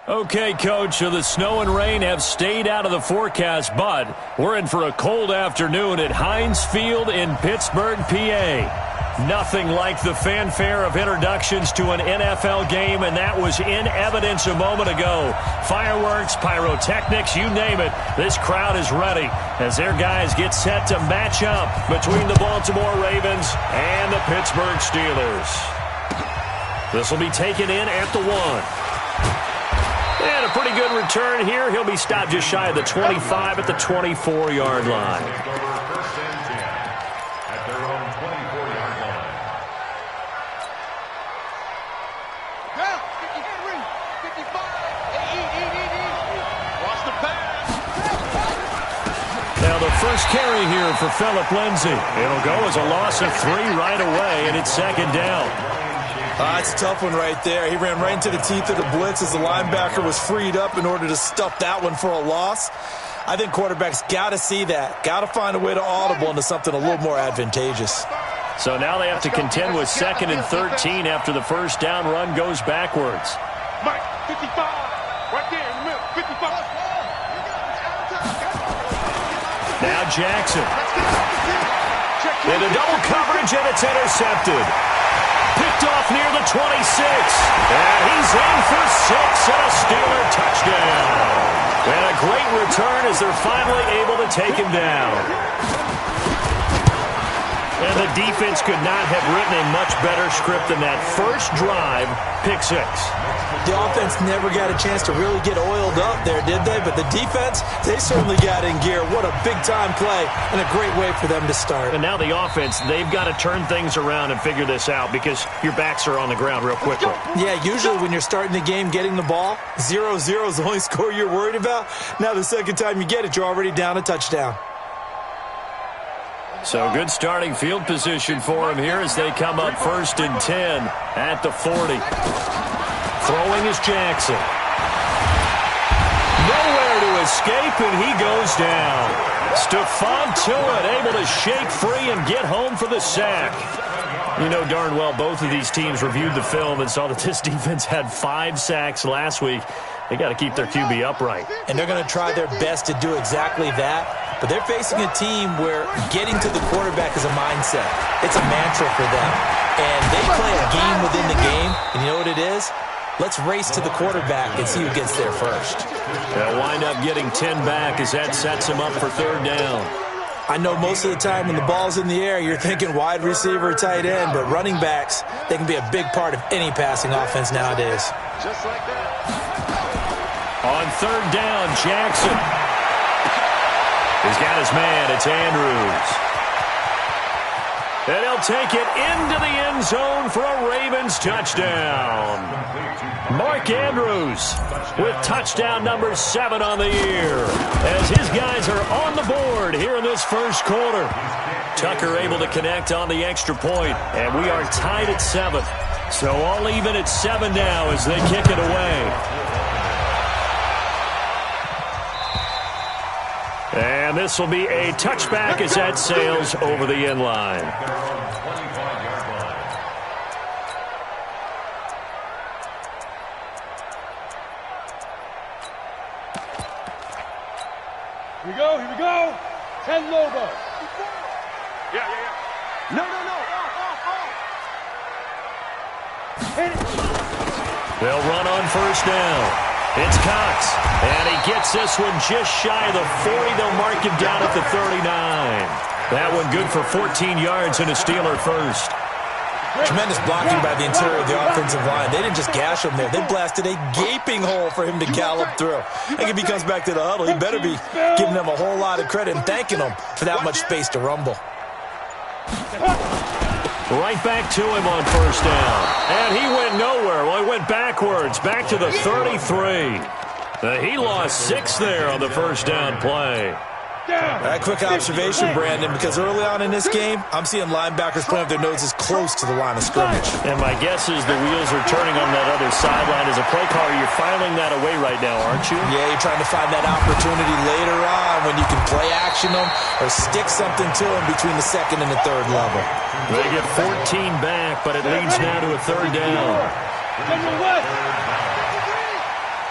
Okay, Coach, so the snow and rain have stayed out of the forecast, but we're in for a cold afternoon at Heinz Field in Pittsburgh, PA. Nothing like the fanfare of introductions to an NFL game, and that was in evidence a moment ago. Fireworks, pyrotechnics, you name it. This crowd is ready as their guys get set to match up between the Baltimore Ravens and the Pittsburgh Steelers. This will be taken in at the 1. And a pretty good return here. He'll be stopped just shy of the 25 at the 24-yard line. Now the first carry here for Phillip Lindsay. It'll go as a loss of 3 right away, and it's second down. It's a tough one right there. He ran right into the teeth of the blitz as the linebacker was freed up in order to stuff that one for a loss. I think quarterbacks got to see that. Got to find a way to audible into something a little more advantageous. So now they have to contend with 2nd and 13 after the first down run goes backwards. Mike, 55, right there in the middle, 55. Now Jackson. Into double coverage, and it's intercepted. Picked off near the 26. And he's in for 6 and a Steeler touchdown. And a great return as they're finally able to take him down. And the defense could not have written a much better script than that first drive, pick 6. The offense never got a chance to really get oiled up there, did they? But the defense, they certainly got in gear. What a big-time play and a great way for them to start. And now the offense, they've got to turn things around and figure this out because your backs are on the ground real quickly. Yeah, usually when you're starting the game getting the ball, 0-0 is the only score you're worried about. Now the second time you get it, you're already down a touchdown. So good starting field position for him here as they come up 1st and 10 at the 40. Throwing is Jackson. Nowhere to escape, and he goes down. Stephon Tuitt able to shake free and get home for the sack. You know darn well both of these teams reviewed the film and saw that this defense had 5 sacks last week. They got to keep their QB upright. And they're going to try their best to do exactly that. But they're facing a team where getting to the quarterback is a mindset. It's a mantra for them. And they play a game within the game. And you know what it is? Let's race to the quarterback and see who gets there first. They'll wind up getting 10 back as that sets them up for 3rd down. I know most of the time when the ball's in the air, you're thinking wide receiver, tight end, but running backs, they can be a big part of any passing offense nowadays. Just like that. On 3rd down, Jackson. He's got his man. It's Andrews. And he'll take it into the end zone for a Ravens touchdown. Mark Andrews with touchdown number 7 on the year as his guys are on the board here in this first quarter. Tucker able to connect on the extra point, and we are tied at 7. So all even at 7 now as they kick it away. And this will be a touchback as that sails over the end line. Here we go, here we go. 10 Lobo. Yeah. No. Hit it. They'll run on 1st down. It's Cox, and he gets this one just shy of the 40. They'll mark him down at the 39. That one good for 14 yards and a Steeler first. Tremendous blocking by the interior of the offensive line. They didn't just gash him there. They blasted a gaping hole for him to gallop through. I think if he comes back to the huddle, he better be giving them a whole lot of credit and thanking them for that much space to rumble. Right back to him on 1st down. And he went nowhere. Well, he went backwards, back to the 33. He lost 6 there on the 1st down play. That quick observation, Brandon, because early on in this game, I'm seeing linebackers playing with their noses close to the line of scrimmage. And my guess is the wheels are turning on that other sideline. As a play caller, you're filing that away right now, aren't you? Yeah, you're trying to find that opportunity later on when you can play action them or stick something to them between the 2nd and the 3rd level. They get 14 back, but it leads now to a 3rd down.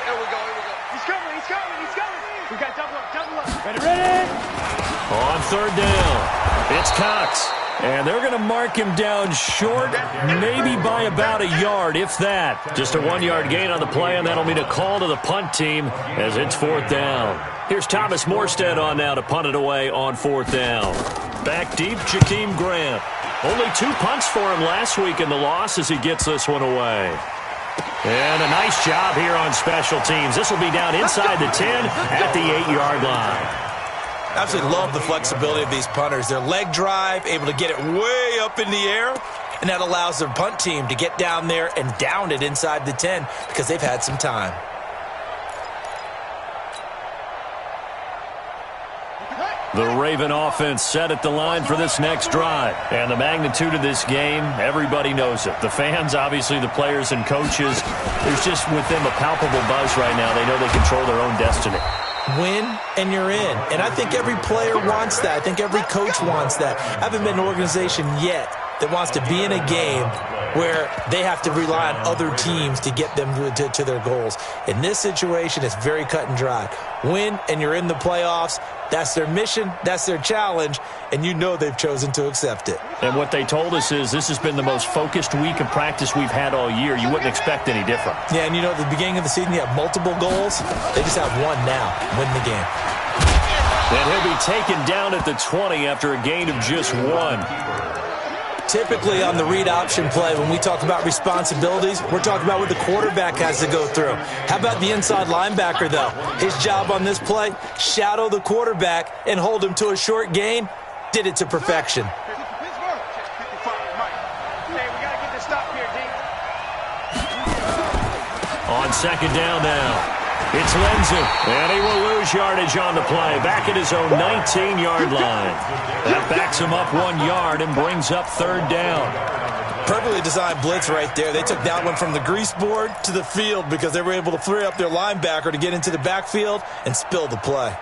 There we go. On third down, it's Cox. And they're going to mark him down short, maybe by about a yard, if that. Just a 1-yard gain on the play, and that'll mean a call to the punt team as it's fourth down. Here's Thomas Morstead on now to punt it away on fourth down. Back deep, Jakeem Grant. Only 2 punts for him last week in the loss as he gets this one away. And a nice job here on special teams. This will be down inside the 10 at the 8-yard line. Absolutely love the flexibility of these punters. Their leg drive, able to get it way up in the air, and that allows their punt team to get down there and down it inside the 10 because they've had some time. The Raven offense set at the line for this next drive. And the magnitude of this game, everybody knows it. The fans, obviously the players and coaches, there's just with them a palpable buzz right now. They know they control their own destiny. Win, and you're in. And I think every player wants that. I think every coach wants that. I haven't been an organization yet that wants to be in a game where they have to rely on other teams to get them to their goals. In this situation, it's very cut and dry. Win, and you're in the playoffs. That's their mission. That's their challenge. And you know they've chosen to accept it. And what they told us is this has been the most focused week of practice we've had all year. You wouldn't expect any different. Yeah, and you know, at the beginning of the season, you have multiple goals. They just have one now. Win the game. And he'll be taken down at the 20 after a gain of just 1. Typically on the read option play, when we talk about responsibilities, we're talking about what the quarterback has to go through. How about the inside linebacker, though? His job on this play, shadow the quarterback and hold him to a short gain. Did it to perfection. On second down now. It's Lenzy, and he will lose yardage on the play. Back at his own 19-yard line. That backs him up 1 yard and brings up third down. Perfectly designed blitz right there. They took that one from the grease board to the field because they were able to free up their linebacker to get into the backfield and spill the play.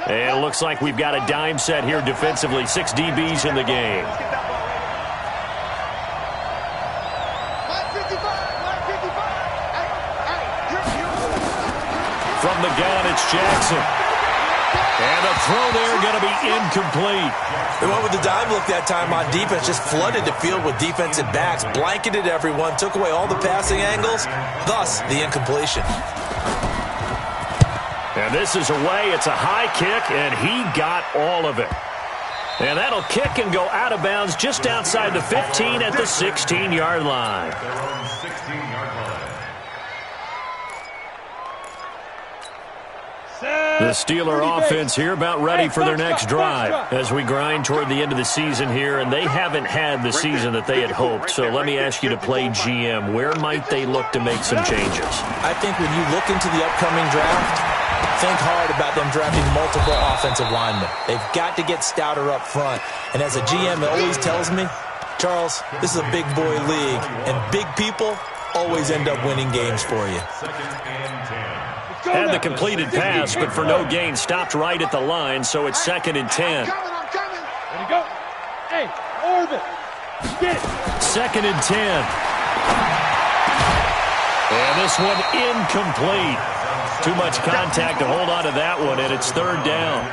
And it looks like we've got a dime set here defensively. 6 DBs in the game. From the gun, it's Jackson. And the throw there going to be incomplete. They went with the dime look that time on defense, just flooded the field with defensive backs, blanketed everyone, took away all the passing angles, thus the incompletion. And this is away. It's a high kick, and he got all of it. And that'll kick and go out of bounds just outside the 15 at the 16-yard line. The Steeler offense here about ready for their next drive as we grind toward the end of the season here, and they haven't had the season that they had hoped. So let me ask you to play GM. Where might they look to make some changes? I think when you look into the upcoming draft, think hard about them drafting multiple offensive linemen. They've got to get stouter up front. And as a GM, it always tells me, Charles, this is a big boy league, and big people always end up winning games for you. Had the completed pass, but for no gain, stopped right at the line, so it's 2nd and 10. I'm coming. Ready to go. Hey, orbit. Get it. 2nd and 10. And this one incomplete. Too much contact to hold on to that one, and it's 3rd down.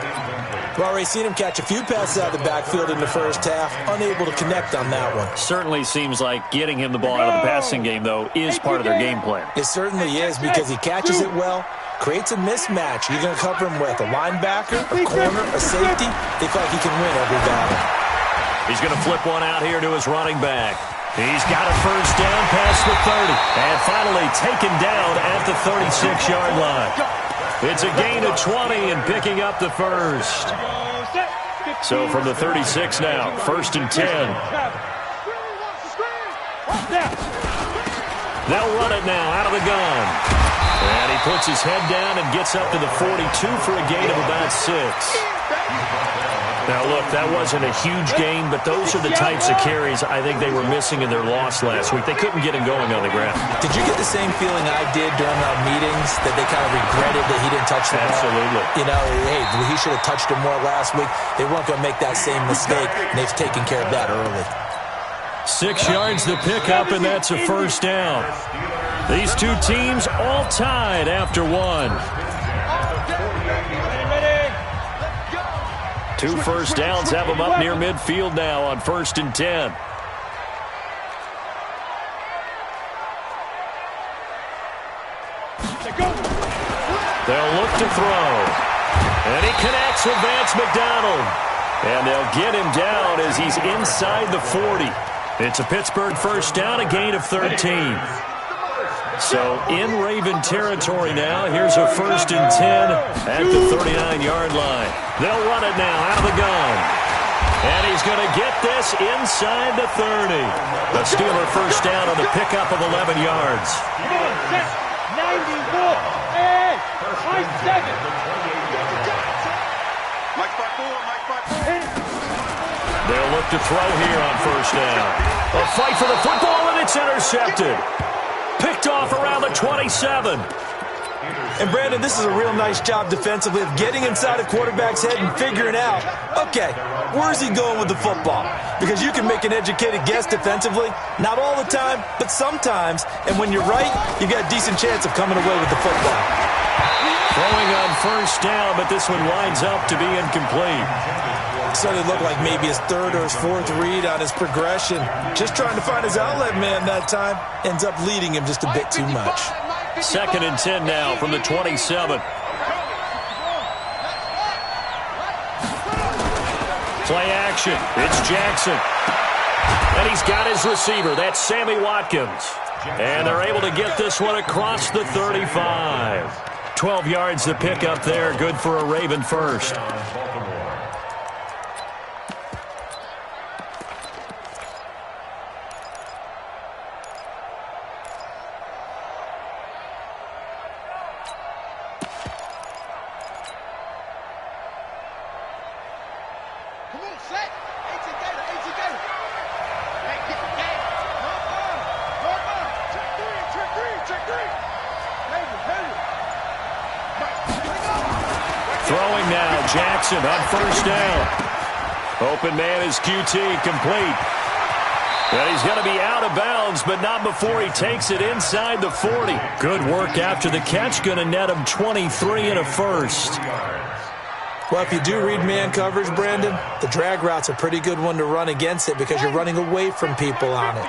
We've already seen him catch a few passes out of the backfield in the first half, unable to connect on that one. Certainly seems like getting him the ball out of the passing game, though, is part of their game plan. It certainly is because he catches it well, creates a mismatch. You're going to cover him with a linebacker, a corner, a safety. They feel like he can win every battle. He's going to flip one out here to his running back. He's got a first down past the 30. And finally taken down at the 36-yard line. It's a gain of 20 and picking up the first. So from the 36 now, 1st and 10. They'll run it now out of the gun. And he puts his head down and gets up to the 42 for a gain of about 6. Now, look, that wasn't a huge gain, but those are the types of carries I think they were missing in their loss last week. They couldn't get him going on the ground. Did you get the same feeling I did during our meetings, that they kind of regretted that he didn't touch the ball? Absolutely. You know, hey, he should have touched him more last week. They weren't going to make that same mistake, and they've taken care of that early. 6 yards to pick up, and that's a first down. These two teams all tied after one. 2 first downs have them up near midfield now on 1st and 10. They'll look to throw. And he connects with Vance McDonald. And they'll get him down as he's inside the 40. It's a Pittsburgh first down, a gain of 13. So in Raven territory now. Here's a 1st and 10 at the 39-yard line. They'll run it now out of the gun. And he's going to get this inside the 30. The Steeler first down on the pickup of 11 yards. 94. Hey, 5-7. They'll look to throw here on first down. A fight for the football, and it's intercepted. Picked off around the 27. And, Brandon, this is a real nice job defensively of getting inside a quarterback's head and figuring out, okay, where's he going with the football? Because you can make an educated guess defensively. Not all the time, but sometimes. And when you're right, you've got a decent chance of coming away with the football. Throwing on first down, but this one winds up to be incomplete. So it looked like maybe his 3rd or his 4th read on his progression. Just trying to find his outlet man that time. Ends up leading him just a bit too much. 2nd and 10 now from the 27. Play action. It's Jackson. And he's got his receiver. That's Sammy Watkins. And they're able to get this one across the 35. 12 yards to pick up there. Good for a Raven first. Throwing now, Jackson on first down. Open man is QT, complete. And he's going to be out of bounds, but not before he takes it inside the 40. Good work after the catch, going to net him 23 and a first. Well, if you do read man coverage, Brandon, the drag route's a pretty good one to run against it because you're running away from people on it.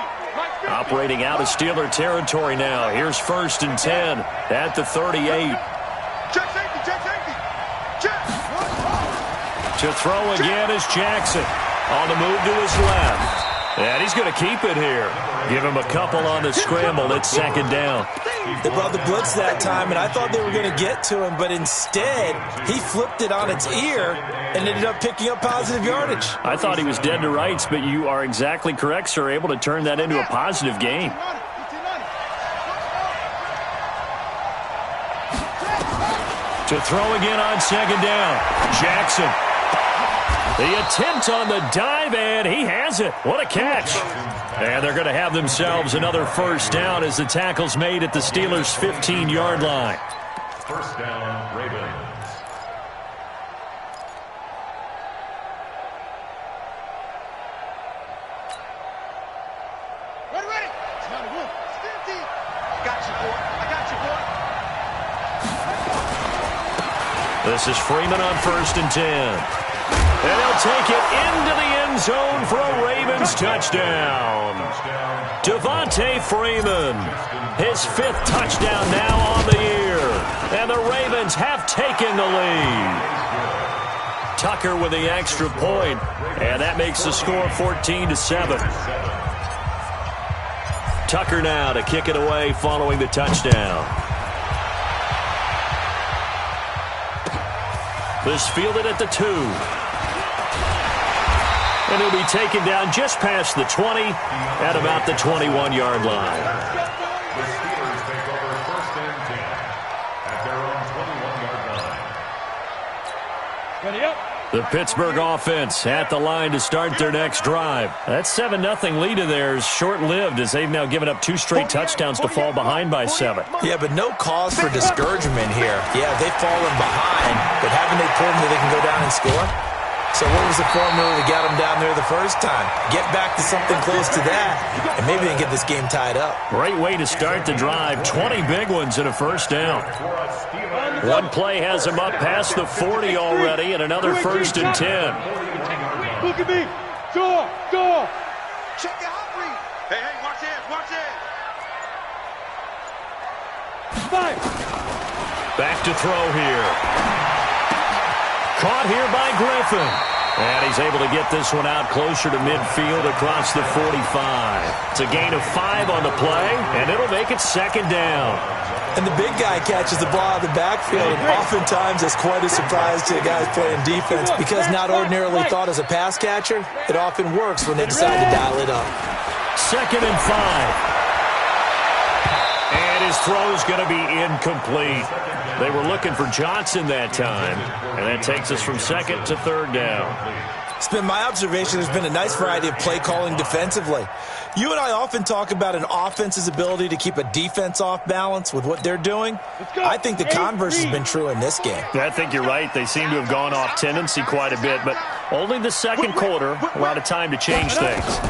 Operating out of Steeler territory now. Here's 1st and 10 at the 38. To throw again is Jackson. On the move to his left. And he's going to keep it here. Give him a couple on the scramble. It's 2nd down. They brought the blitz that time, and I thought they were going to get to him, but instead, he flipped it on its ear and ended up picking up positive yardage. I thought he was dead to rights, but you are exactly correct, sir. Able to turn that into a positive gain. To throw again on 2nd down. Jackson. The attempt on the dive, and he has it. What a catch. And they're going to have themselves another first down as the tackle's made at the Steelers' 15-yard line. First down, Ravens. Ready. It's not a rule. Stand deep. I got you, boy. This is Freeman on 1st and 10. And he'll take it into the end zone for a Ravens touchdown. Devontae Freeman, his 5th touchdown now on the year. And the Ravens have taken the lead. Tucker with the extra point, and that makes the score 14-7. Tucker now to kick it away following the touchdown. This fielded at the 2. And he'll be taken down just past the 20 at about the 21-yard line. The Steelers take over 1st and 10 at their own 21-yard line. Ready up. The Pittsburgh offense at the line to start their next drive. That 7-0 lead of theirs short-lived as they've now given up 2 straight touchdowns to fall behind by 7. Yeah, but no cause for discouragement here. Yeah, they've fallen behind, but haven't they proven that they can go down and score? So what was the formula that got them down there the first time? Get back to something close to that, and maybe they can get this game tied up. Great way to start the drive. 20 big ones and a first down. One play has him up past the 40 already, and another 1st and 10. Look at me. Door. Check your hot read. Hey, watch it. Five. Back to throw here. Caught here by Griffin. And he's able to get this one out closer to midfield across the 45. It's a gain of 5 on the play, and it'll make it 2nd down. And the big guy catches the ball out of the backfield, and oftentimes it's quite a surprise to the guys playing defense because not ordinarily thought as a pass catcher, it often works when they decide to dial it up. 2nd and 5. And his throw's going to be incomplete. They were looking for Johnson that time, and that takes us from 2nd to 3rd down. It's been my observation there's been a nice variety of play calling defensively. You and I often talk about an offense's ability to keep a defense off balance with what they're doing. I think the converse has been true in this game. I think you're right. They seem to have gone off tendency quite a bit, but only the 2nd quarter, a lot of time to change things.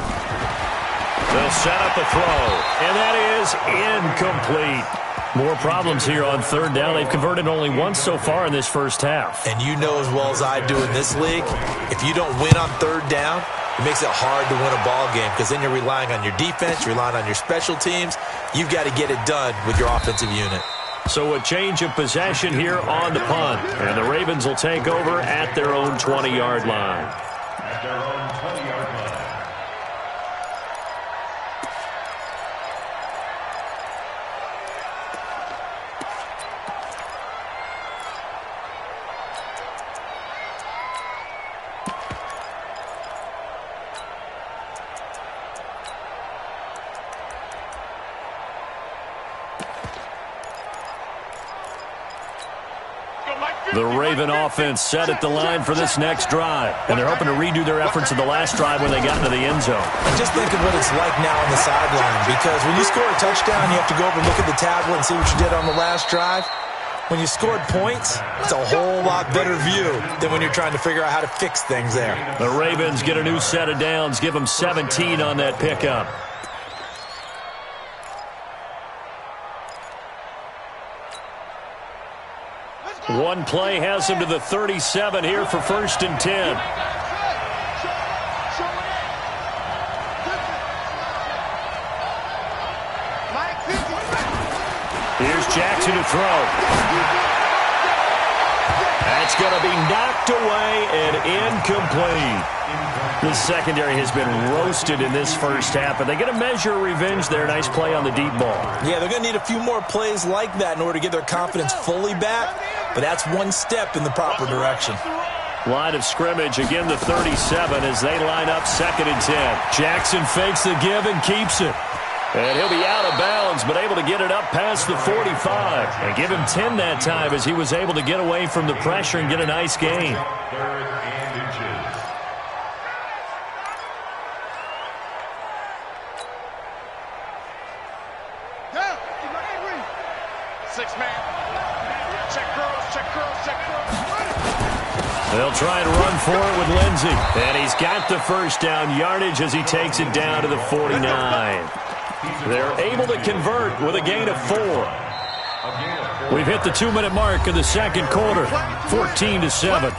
They'll set up a throw, and that is incomplete. More problems here on 3rd down. They've converted only once so far in this first half. And you know as well as I do in this league, if you don't win on 3rd down, it makes it hard to win a ball game because then you're relying on your defense, you're relying on your special teams. You've got to get it done with your offensive unit. So a change of possession here on the punt. And the Ravens will take over at their own 20-yard line. At their own 20-yard line. The Raven offense set at the line for this next drive. And they're hoping to redo their efforts in the last drive when they got into the end zone. And just think of what it's like now on the sideline, because when you score a touchdown, you have to go over and look at the tablet and see what you did on the last drive. When you scored points, it's a whole lot better view than when you're trying to figure out how to fix things there. The Ravens get a new set of downs, give them 17 on that pickup. One play has him to the 37 here for 1st and 10. Here's Jackson to throw. That's going to be knocked away and incomplete. The secondary has been roasted in this first half, but they get a measure of revenge there. Nice play on the deep ball. Yeah, they're going to need a few more plays like that in order to get their confidence fully back, but that's one step in the proper direction. Line of scrimmage, again the 37 as they line up 2nd and 10. Jackson fakes the give and keeps it. And he'll be out of bounds, but able to get it up past the 45. And give him 10 that time as he was able to get away from the pressure and get a nice gain. 3rd and inches. Down. 6-man. Check girls. They'll try and run for it with Lindsey. And he's got the first down yardage as he takes it down to the 49. They're able to convert with a gain of 4. We've hit the 2-minute mark in the 2nd quarter, 14-7.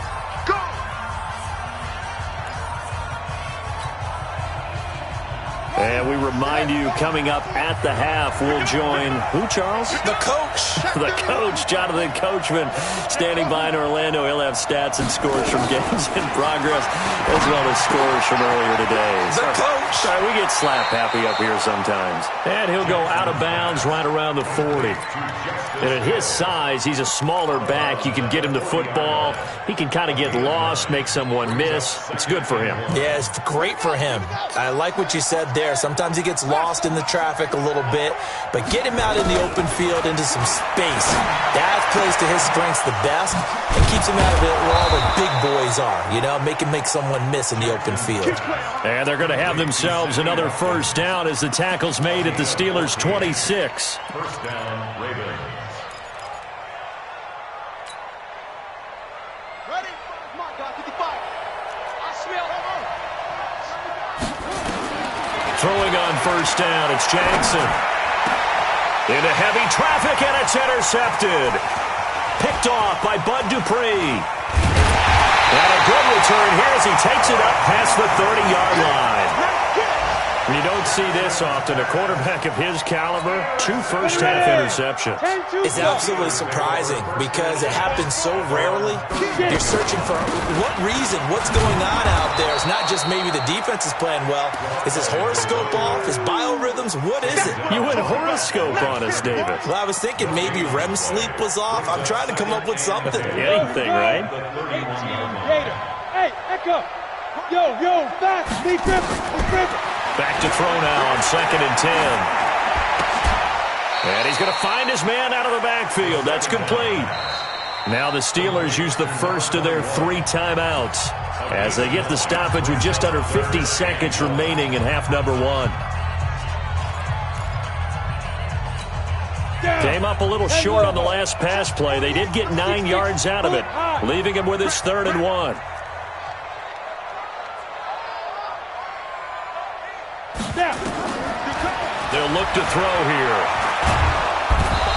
And we remind you, coming up at the half, we'll join who, Charles? The coach. The coach, Jonathan Coachman, standing by in Orlando. He'll have stats and scores from games in progress, as well as scores from earlier today. The coach. Sorry, we get slap happy up here sometimes. And he'll go out of bounds right around the 40. And at his size, he's a smaller back. You can get him the football. He can kind of get lost, make someone miss. It's good for him. Yeah, it's great for him. I like what you said there. Sometimes he gets lost in the traffic a little bit, but get him out in the open field into some space. That plays to his strengths the best and keeps him out of it where all the big boys are, you know, make someone miss in the open field. And they're going to have themselves another first down as the tackle's made at the Steelers' 26. First down, Ravens. Ready? Mark, 55. Throwing on first down, it's Jackson. Into heavy traffic, and it's intercepted. Picked off by Bud Dupree. And a good return here as he takes it up past the 30-yard line. You don't see this often. A quarterback of his caliber, 2 first-half interceptions. It's absolutely surprising because it happens so rarely. You're searching for what reason, what's going on out there. It's not just maybe the defense is playing well. Is his horoscope off? His biorhythms? What is it? You went horoscope on us, David. Well, I was thinking maybe REM sleep was off. I'm trying to come up with something. Anything, right? Hey, Echo. Yo, back. Lee Griffin. Back to throw now on 2nd and 10. And he's going to find his man out of the backfield. That's complete. Now the Steelers use the first of their 3 timeouts as they get the stoppage with just under 50 seconds remaining in half number 1. Came up a little short on the last pass play. They did get 9 yards out of it, leaving him with his 3rd and 1. They'll look to throw here.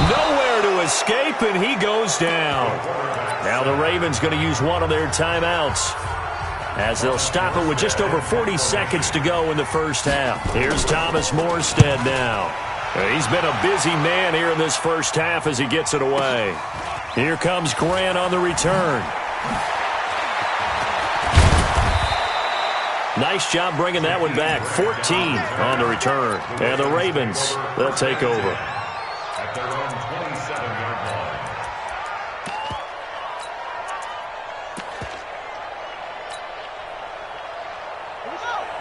Nowhere to escape, and he goes down. Now the Ravens going to use one of their timeouts as they'll stop it with just over 40 seconds to go in the first half. Here's Thomas Morstead now. He's been a busy man here in this first half as he gets it away. Here comes Grant on the return. Nice job bringing that one back. 14 on the return. And the Ravens, they'll take over. At their own 27-yard line.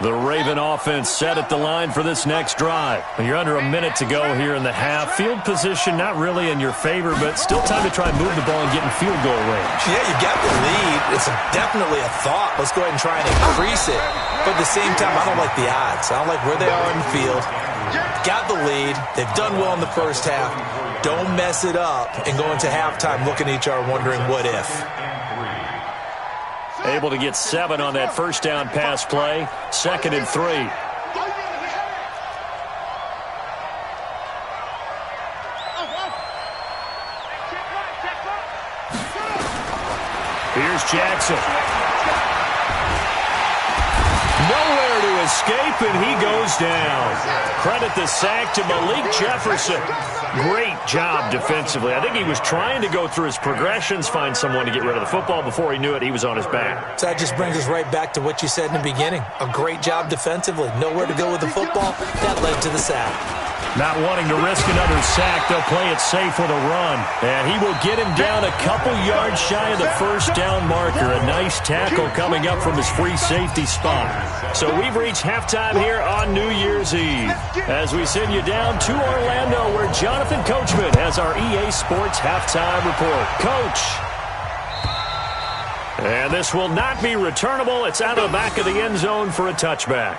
The Raven offense set at the line for this next drive. You're under a minute to go here in the half. Field position not really in your favor, but still time to try and move the ball and get in field goal range. Yeah, you got the lead. It's definitely a thought. Let's go ahead and try and increase it. But at the same time, I don't like the odds. I don't like where they are in the field. Got the lead. They've done well in the first half. Don't mess it up and go into halftime looking at each other wondering what if. Able to get 7 on that first down pass play. 2nd and 3. Here's Jackson. Nowhere to escape, and he goes down. Credit the sack to Malik Jefferson. Great job defensively. I think he was trying to go through his progressions, find someone to get rid of the football. Before he knew it, he was on his back. So that just brings us right back to what you said in the beginning. A great job defensively. Nowhere to go with the football. That led to the sack. Not wanting to risk another sack, they'll play it safe with a run. And he will get him down a couple yards shy of the first down marker. A nice tackle coming up from his free safety spot. So we've reached halftime here on New Year's Eve as we send you down to Orlando where Jonathan Coachman has our EA Sports halftime report. Coach. And this will not be returnable. It's out of the back of the end zone for a touchback.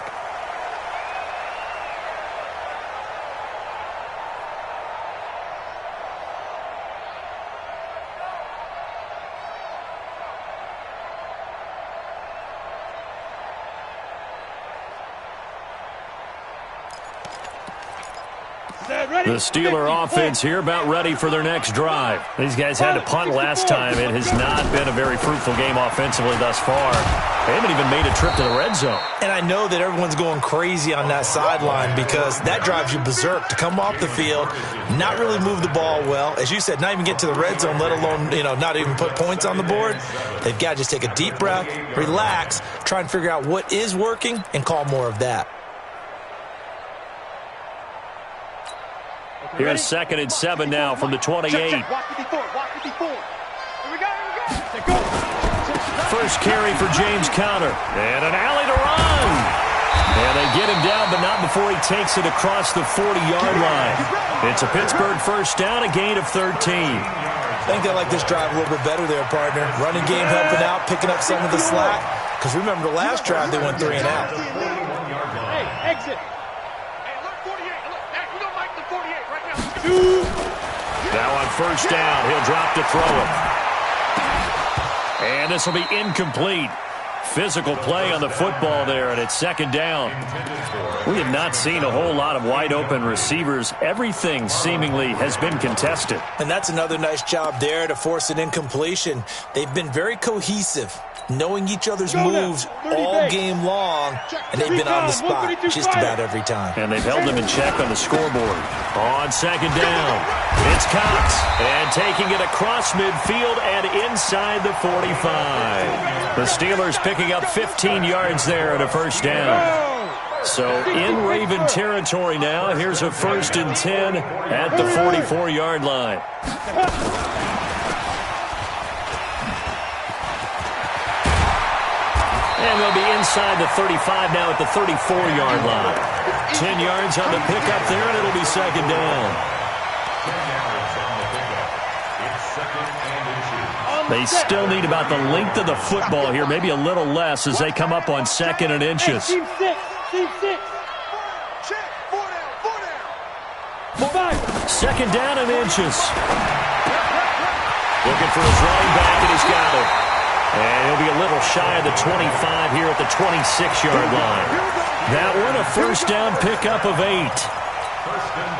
The Steeler offense here about ready for their next drive. These guys had to punt last time. It has not been a very fruitful game offensively thus far. They haven't even made a trip to the red zone. And I know that everyone's going crazy on that sideline because that drives you berserk to come off the field, not really move the ball well. As you said, not even get to the red zone, let alone, not even put points on the board. They've got to just take a deep breath, relax, try and figure out what is working and call more of that. Here's 2nd and 7 now from the 28. First carry for James Conner. And an alley to run. And they get him down, but not before he takes it across the 40-yard line. It's a Pittsburgh first down, a gain of 13. I think they like this drive a little bit better there, partner. Running game helping out, picking up some of the slack. Because remember the last drive, they went 3 and out. Hey, exit. Now on first down, he'll drop to throw it. And this will be incomplete. Physical play on the football there, and it's second down. We have not seen a whole lot of wide-open receivers. Everything seemingly has been contested. And that's another nice job there to force an incompletion. They've been very cohesive, knowing each other's moves all game long, and they've been on the spot just about every time. And they've held them in check on the scoreboard. On second down, it's Cox, and taking it across midfield and inside the 45. The Steelers picking up 15 yards there at a first down. So in Raven territory now, here's a 1st and 10 at the 44-yard line. And they'll be inside the 35 now at the 34-yard line. 10 yards on the pickup there, and it'll be second down. They still need about the length of the football here, maybe a little less as they come up on 2nd and inches. Team six. Check. 4 down. 2nd down and inches. Looking for his running back, and he's got it. And he'll be a little shy of the 25 here at the 26-yard line. That one, a first down pickup of 8.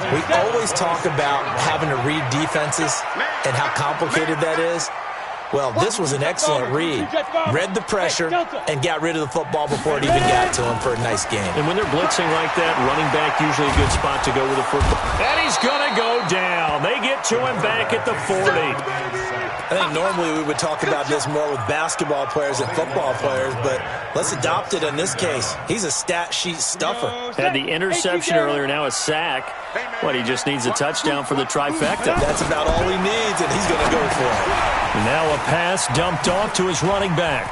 We always talk about having to read defenses and how complicated that is. Well, this was an excellent read. Read the pressure and got rid of the football before it even got to him for a nice game. And when they're blitzing like that, running back usually a good spot to go with the football. And he's going to go down. They get to him back at the 40. I think normally we would talk about this more with basketball players and football players, but let's adopt it in this case. He's a stat sheet stuffer. Had the interception earlier, now a sack. What, he just needs a touchdown for the trifecta. That's about all he needs, and he's going to go for it. Now a pass dumped off to his running back.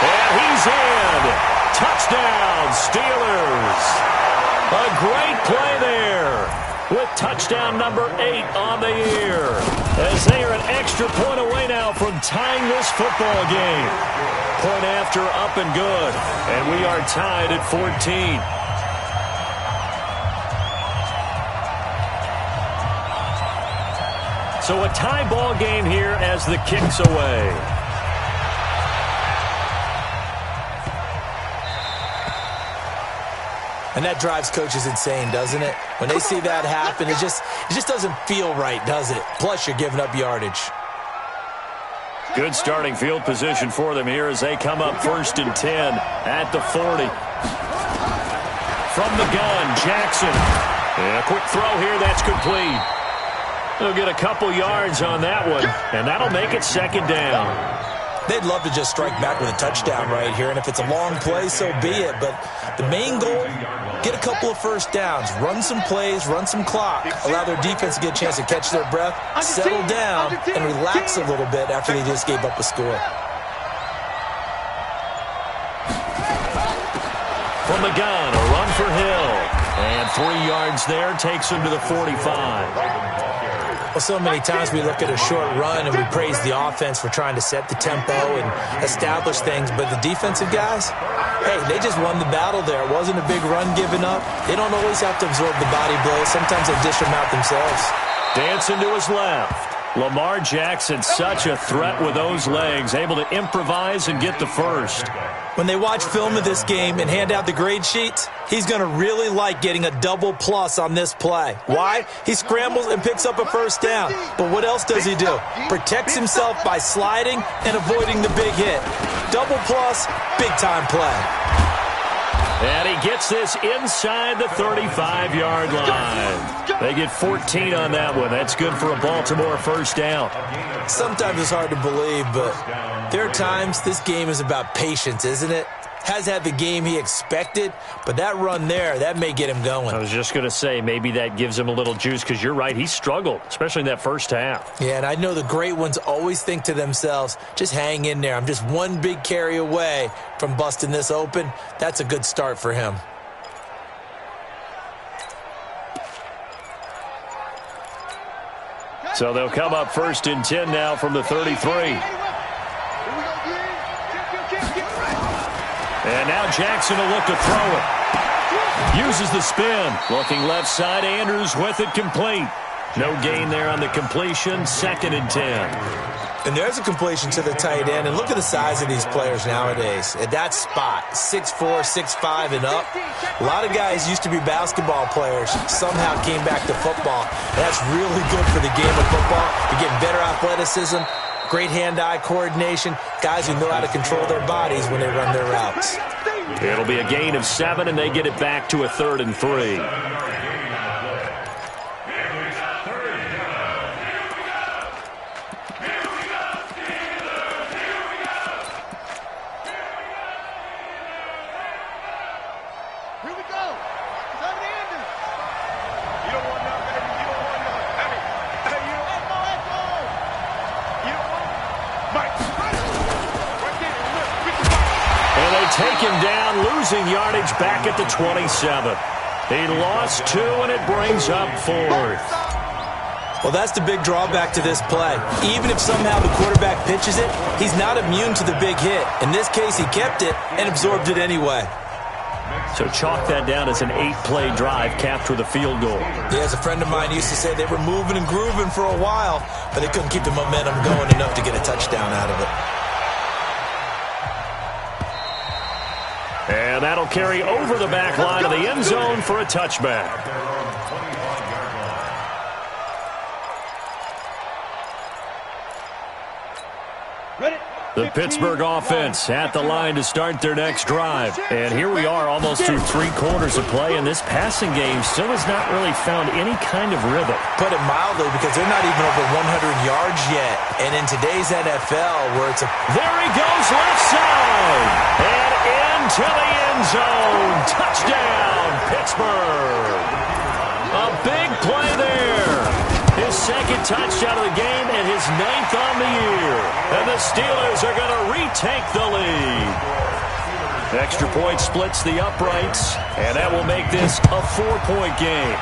And he's in. Touchdown, Steelers. A great play there, with touchdown number 8 on the year, as they are an extra point away now from tying this football game. Point after up and good, and we are tied at 14. So a tie ball game here as the kick's away. And that drives coaches insane, doesn't it? When they see that happen, it just doesn't feel right, does it? Plus, you're giving up yardage. Good starting field position for them here as they come up 1st and 10 at the 40. From the gun, Jackson. And a quick throw here, that's complete. They'll get a couple yards on that one, and that'll make it 2nd down. They'd love to just strike back with a touchdown right here, and if it's a long play, so be it. But the main goal, get a couple of first downs, run some plays, run some clock, allow their defense to get a chance to catch their breath, settle down, and relax a little bit after they just gave up a score. From the gun, a run for Hill. And 3 yards there takes him to the 45. Well, so many times we look at a short run and we praise the offense for trying to set the tempo and establish things, but the defensive guys, hey, they just won the battle there. It wasn't a big run given up. They don't always have to absorb the body blows. Sometimes they dish them out themselves. Dancing to his left. Lamar Jackson, such a threat with those legs, able to improvise and get the first. When they watch film of this game and hand out the grade sheets, he's going to really like getting a double plus on this play. Why? He scrambles and picks up a first down. But what else does he do? Protects himself by sliding and avoiding the big hit. Double plus, big-time play. And he gets this inside the 35-yard line. They get 14 on that one. That's good for a Baltimore first down. Sometimes it's hard to believe, but there are times this game is about patience, isn't it? Has had the game he expected, but that run there, that may get him going. I was just going to say, maybe that gives him a little juice, because you're right, he struggled, especially in that first half. Yeah, and I know the great ones always think to themselves, just hang in there. I'm just one big carry away from busting this open. That's a good start for him. So they'll come up 1st and 10 now from the 33. And now Jackson will look to throw it. Uses the spin. Looking left side, Andrews with it complete. No gain there on the completion. 2nd and 10. And there's a completion to the tight end. And look at the size of these players nowadays. At that spot, 6'4", 6'5", and up. A lot of guys used to be basketball players, somehow came back to football. That's really good for the game of football. You're getting better athleticism, great hand-eye coordination, guys who know how to control their bodies when they run their routes. It'll be a gain of 7, and they get it back to a 3rd and 3. Take him down, losing yardage back at the 27. He lost 2, and it brings up 4th. Well, that's the big drawback to this play. Even if somehow the quarterback pitches it, he's not immune to the big hit. In this case, he kept it and absorbed it anyway. So chalk that down as an 8-play drive capped with a field goal. Yeah, as a friend of mine used to say, they were moving and grooving for a while, but they couldn't keep the momentum going enough to get a touchdown out of it. And that'll carry over the back line of the end zone for a touchback. The Pittsburgh offense at the line to start their next drive. And here we are almost through 3 quarters of play, and this passing game still has not really found any kind of rhythm. Put it mildly, because they're not even over 100 yards yet. And in today's NFL, where it's a... There he goes, left side. And into the end zone. Touchdown, Pittsburgh. A big play there. His 2nd touchdown of the game and his 9th on the year. And the Steelers are going to retake the lead. Extra point splits the uprights, and that will make this a 4-point game.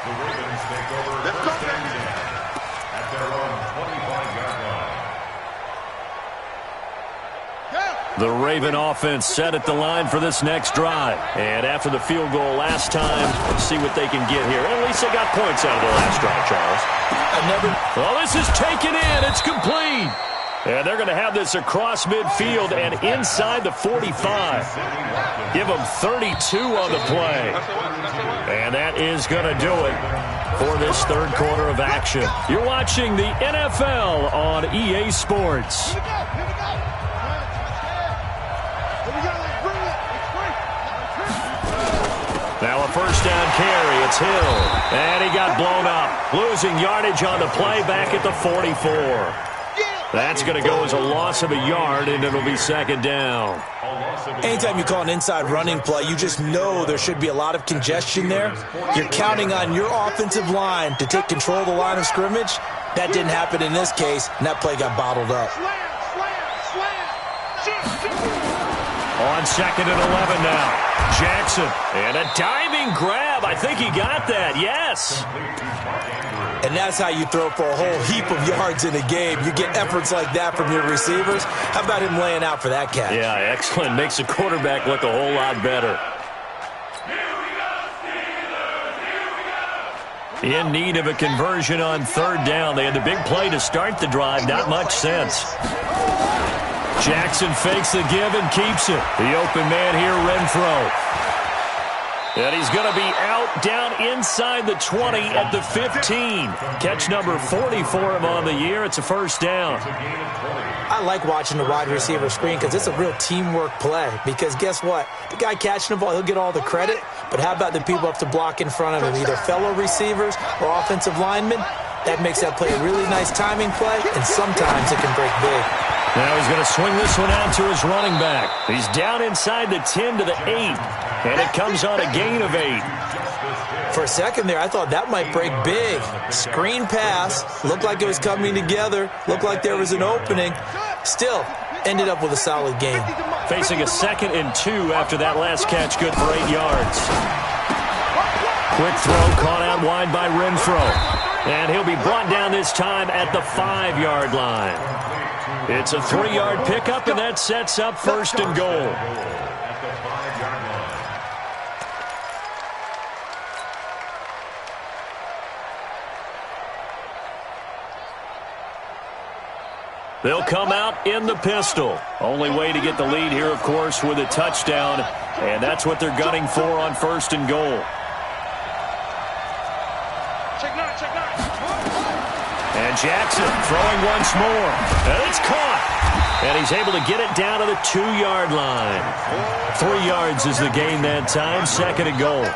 The Ravens take over first and 10 at their own 25-yard line. The Raven offense set at the line for this next drive. And after the field goal last time, let's see what they can get here. At least they got points out of the last drive, Charles. Well, this is taken in. It's complete. And they're going to have this across midfield and inside the 45. Give them 32 on the play. And that is going to do it for this 3rd quarter of action. You're watching the NFL on EA Sports. Now a first down carry. It's Hill. And he got blown up. Losing yardage on the play back at the 44. That's going to go as a loss of a yard, and it'll be 2nd down. Anytime you call an inside running play, you just know there should be a lot of congestion there. You're counting on your offensive line to take control of the line of scrimmage. That didn't happen in this case, and that play got bottled up. On 2nd and 11 now. Jackson. And a diving grab. I think he got that. Yes. And that's how you throw for a whole heap of yards in a game. You get efforts like that from your receivers. How about him laying out for that catch? Yeah, excellent. Makes the quarterback look a whole lot better. In need of a conversion on 3rd down. They had the big play to start the drive. Not much sense. Jackson fakes the give and keeps it. The open man here, Renfro. And he's going to be out down inside the 20 at the 15. Catch number 40 for him on the year. It's a first down. I like watching the wide receiver screen because it's a real teamwork play. Because guess what? The guy catching the ball, he'll get all the credit. But how about the people up to block in front of him, either fellow receivers or offensive linemen? That makes that play a really nice timing play, and sometimes it can break big. Now he's going to swing this one out to his running back. He's down inside the 10 to the 8, and it comes on a gain of 8. For a second there, I thought that might break big. Screen pass, looked like it was coming together, looked like there was an opening. Still, ended up with a solid gain. Facing a 2nd and 2 after that last catch, good for 8 yards. Quick throw caught out wide by Renfro. And he'll be brought down this time at the 5-yard line. It's a 3-yard pickup, and that sets up 1st and goal. They'll come out in the pistol. Only way to get the lead here, of course, with a touchdown, and that's what they're gunning for on 1st and goal. And Jackson throwing once more. And it's caught. And he's able to get it down to the 2-yard line. 3 yards is the gain that time. 2nd and goal.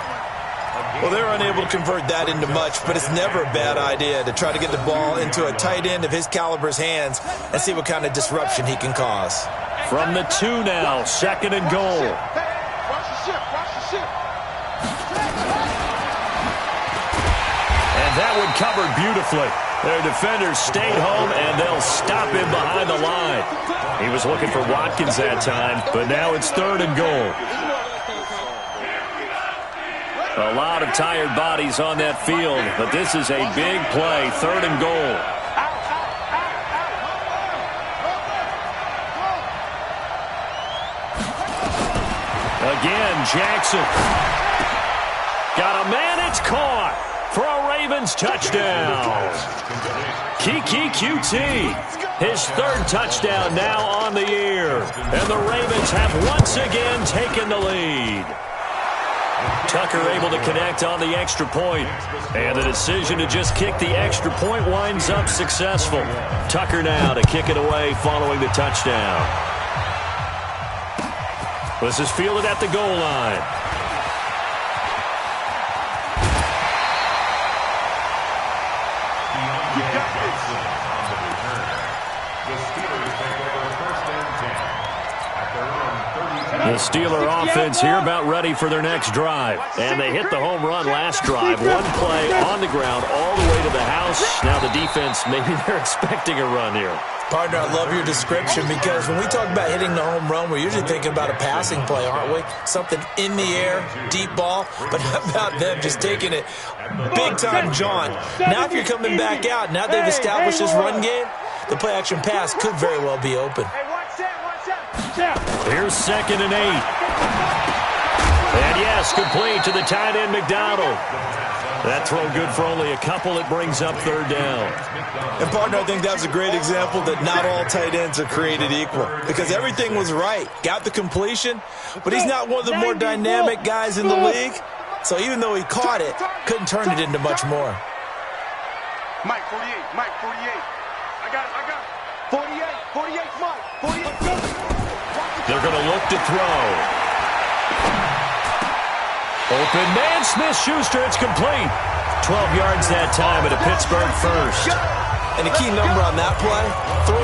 Well, they're unable to convert that into much, but it's never a bad idea to try to get the ball into a tight end of his caliber's hands and see what kind of disruption he can cause. From the 2 now, 2nd and goal. And that one covered beautifully. Their defenders stayed home, and they'll stop him behind the line. He was looking for Watkins that time, but now it's 3rd and goal. A lot of tired bodies on that field, but this is a big play, 3rd and goal. Again, Jackson. Got a man, it's caught for a Ravens touchdown. Kiki QT, his 3rd touchdown now on the year. And the Ravens have once again taken the lead. Tucker able to connect on the extra point. And the decision to just kick the extra point winds up successful. Tucker now to kick it away following the touchdown. This is fielded at the goal line. The Steeler offense here about ready for their next drive. And they hit the home run last drive. One play on the ground all the way to the house. Now the defense, maybe they're expecting a run here. Partner, I love your description because when we talk about hitting the home run, we're usually thinking about a passing play, aren't we? Something in the air, deep ball. But how about them just taking it big-time jaunt? Now if you're coming back out, now they've established this run game, the play-action pass could very well be open. Here's 2nd and 8. And yes, complete to the tight end, McDonald. That throw good for only a couple. It brings up 3rd down. And, partner, I think that was a great example that not all tight ends are created equal because everything was right. Got the completion, but he's not one of the more dynamic guys in the league. So even though he caught it, couldn't turn it into much more. Mike, 48. Mike, 48. I got it. 48. 48, Mike. 48. They're going to look to throw. Open man, Smith-Schuster, it's complete. 12 yards that time at a Pittsburgh 1st. And the key number on that play, 3.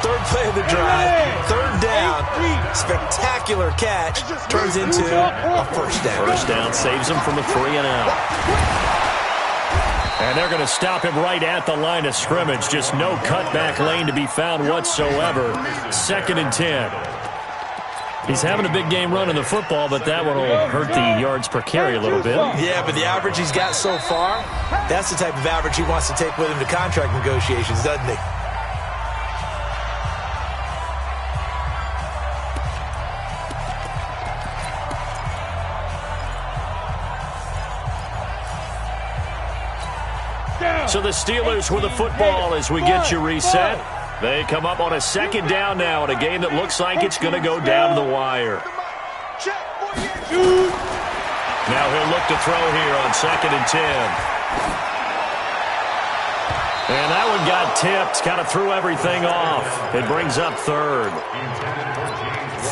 3rd play of the drive, 3rd down, spectacular catch, turns into a 1st down. 1st down saves them from a 3 and out. And they're going to stop him right at the line of scrimmage. Just no cutback lane to be found whatsoever. 2nd and 10. He's having a big game running the football, but that one will hurt the yards per carry a little bit. Yeah, but the average he's got so far, that's the type of average he wants to take with him to contract negotiations, doesn't he? So the Steelers with the football as we get you reset. They come up on a 2nd down now in a game that looks like it's going to go down to the wire. Now he'll look to throw here on 2nd and 10. And that one got tipped, kind of threw everything off. It brings up 3rd.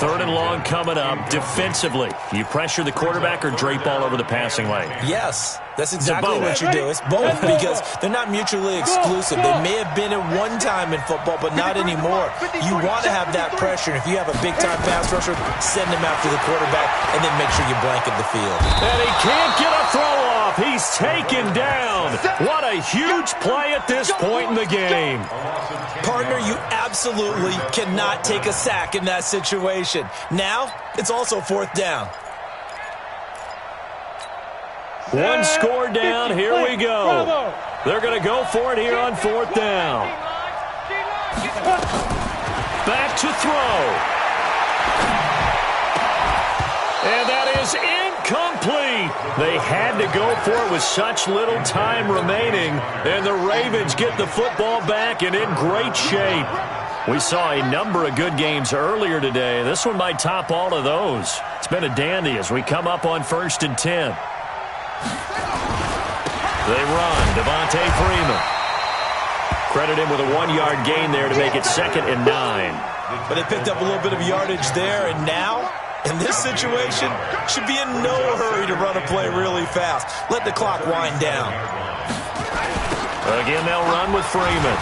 3rd and long coming up defensively. You pressure the quarterback or drape all over the passing lane? Yes, that's exactly what you do. It's both because they're not mutually exclusive. They may have been at one time in football, but not anymore. You want to have that pressure. If you have a big-time pass rusher, send him after the quarterback and then make sure you blanket the field. And he can't get a throw off. He's taken down. What a huge play at this point in the game. Partner, you absolutely cannot take a sack in that situation. Now, it's also 4th down. One score down. Here we go. They're going to go for it here on 4th down. Back to throw. And that is incomplete. They had to go for it with such little time remaining. And the Ravens get the football back and in great shape. We saw a number of good games earlier today. This one might top all of those. It's been a dandy as we come up on 1st and 10. They run. Devontae Freeman. Credit him with a 1-yard gain there to make it 2nd and 9. But they picked up a little bit of yardage there, and now, in this situation, should be in no hurry to run a play really fast. Let the clock wind down. Again, they'll run with Freeman.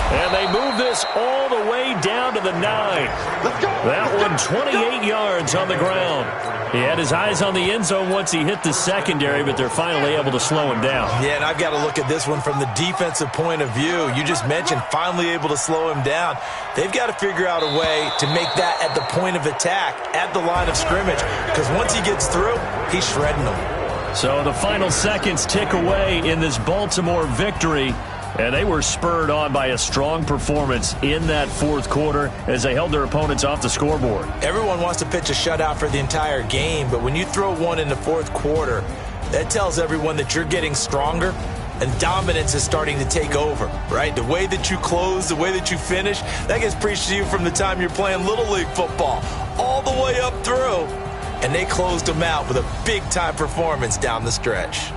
And they move this all the way down to the 9. That one 28 yards on the ground. He had his eyes on the end zone once he hit the secondary, but they're finally able to slow him down. Yeah, and I've got to look at this one from the defensive point of view. You just mentioned finally able to slow him down. They've got to figure out a way to make that at the point of attack, at the line of scrimmage, because once he gets through, he's shredding them. So the final seconds tick away in this Baltimore victory. And they were spurred on by a strong performance in that 4th quarter as they held their opponents off the scoreboard. Everyone wants to pitch a shutout for the entire game, but when you throw one in the 4th quarter, that tells everyone that you're getting stronger and dominance is starting to take over, right? The way that you close, the way that you finish, that gets preached to you from the time you're playing Little League football all the way up through. And they closed them out with a big-time performance down the stretch.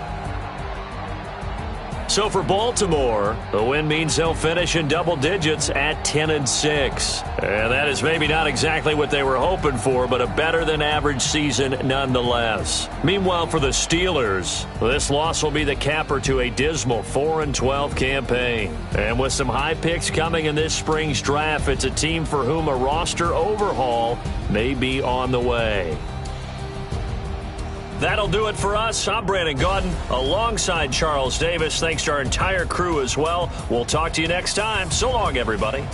So for Baltimore, the win means they'll finish in double digits at 10-6. And that is maybe not exactly what they were hoping for, but a better-than-average season nonetheless. Meanwhile, for the Steelers, this loss will be the capper to a dismal 4-12 campaign. And with some high picks coming in this spring's draft, it's a team for whom a roster overhaul may be on the way. That'll do it for us. I'm Brandon Gaudin alongside Charles Davis. Thanks to our entire crew as well. We'll talk to you next time. So long, everybody.